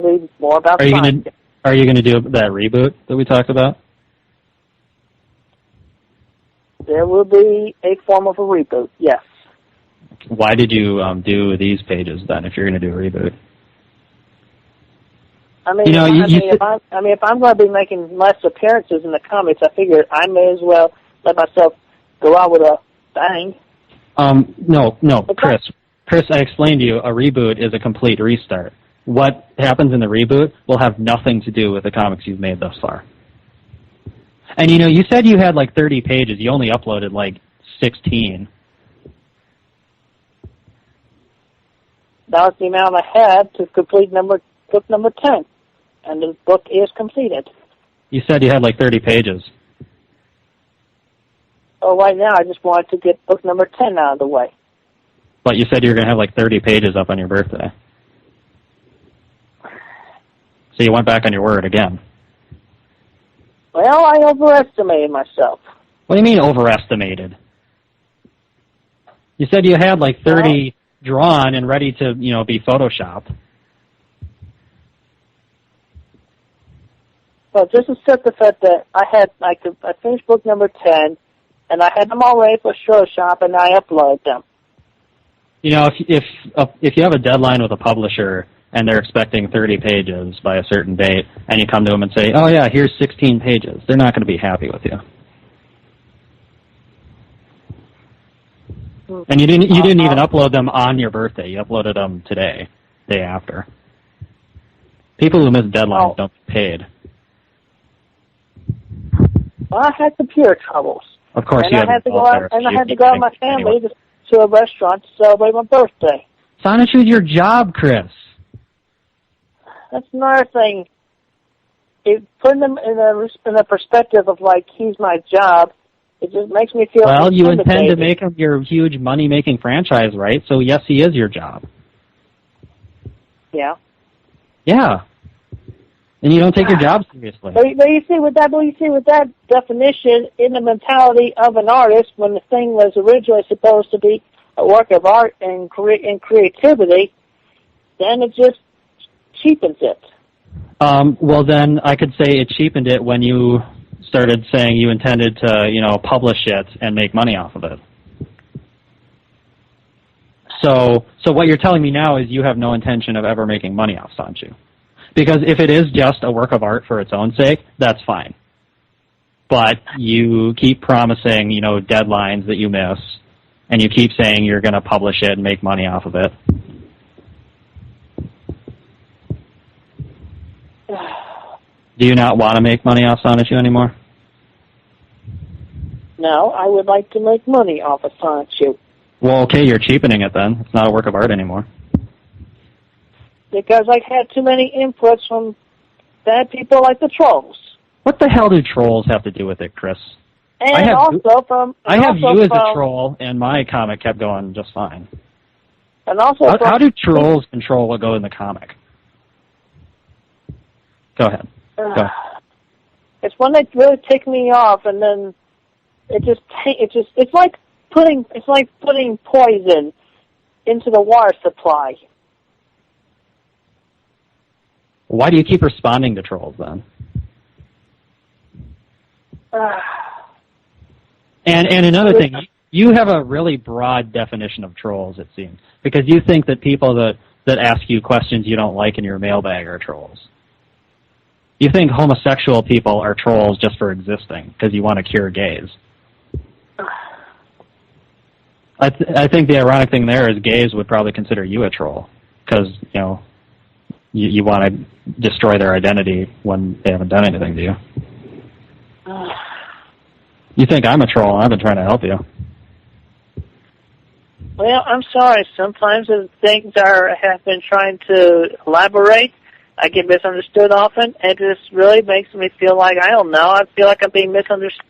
read more about science. Are you gonna do that reboot that we talked about? There will be a form of a reboot, yes. Why did you do these pages then if you're gonna do a reboot? I mean, if I'm going to be making less appearances in the comics, I figured I may as well let myself go out with a bang. No, Chris. Chris, I explained to you, a reboot is a complete restart. What happens in the reboot will have nothing to do with the comics you've made thus far. And you said you had like 30 pages. You only uploaded like 16. That was the amount I had to complete book number 10. And the book is completed. You said you had like 30 pages. Oh, right now I just wanted to get book number 10 out of the way. But you said you were going to have like 30 pages up on your birthday. So you went back on your word again. Well, I overestimated myself. What do you mean overestimated? You said you had like 30 drawn and ready to, be photoshopped. Well, just accept the fact that I finished book number 10, and I had them all ready for Photoshop, and I uploaded them. If you have a deadline with a publisher and they're expecting 30 pages by a certain date, and you come to them and say, "Oh yeah, here's 16 pages," they're not going to be happy with you. And you didn't even upload them on your birthday. You uploaded them today, day after. People who miss deadlines don't get paid. Well, I had computer troubles. Of course, and I had to go out with my family to a restaurant to celebrate my birthday. So how to choose your job, Chris? That's another thing. Putting them in a perspective of like he's my job, it just makes me feel. Well, you intend to make him your huge money-making franchise, right? So yes, he is your job. Yeah. Yeah. And you don't take your job seriously. But you see with that definition in the mentality of an artist, when the thing was originally supposed to be a work of art and creativity, then it just cheapens it. Well, then I could say it cheapened it when you started saying you intended to, publish it and make money off of it. So what you're telling me now is you have no intention of ever making money off Sanchu. Because if it is just a work of art for its own sake, that's fine. But you keep promising, deadlines that you miss, and you keep saying you're going to publish it and make money off of it. Do you not want to make money off Sonichu anymore? No, I would like to make money off of Sonichu. Well, okay, you're cheapening it then. It's not a work of art anymore. Because I had too many inputs from bad people like the trolls. What the hell do trolls have to do with it, Chris? And I have you as a troll, and my comic kept going just fine. And also, how do trolls control what goes in the comic? Go ahead. Go. It's when they really tick me off, and then it's like putting poison into the water supply. Why do you keep responding to trolls then? And another thing, you have a really broad definition of trolls, it seems, because you think that people that ask you questions you don't like in your mailbag are trolls. You think homosexual people are trolls just for existing because you want to cure gays. I think the ironic thing there is gays would probably consider you a troll because, you want to destroy their identity when they haven't done anything to you. You think I'm a troll, and I've been trying to help you. Well, I'm sorry. Sometimes the things have been trying to elaborate. I get misunderstood often, and it just really makes me feel like, I don't know, I feel like I'm being misunderstood.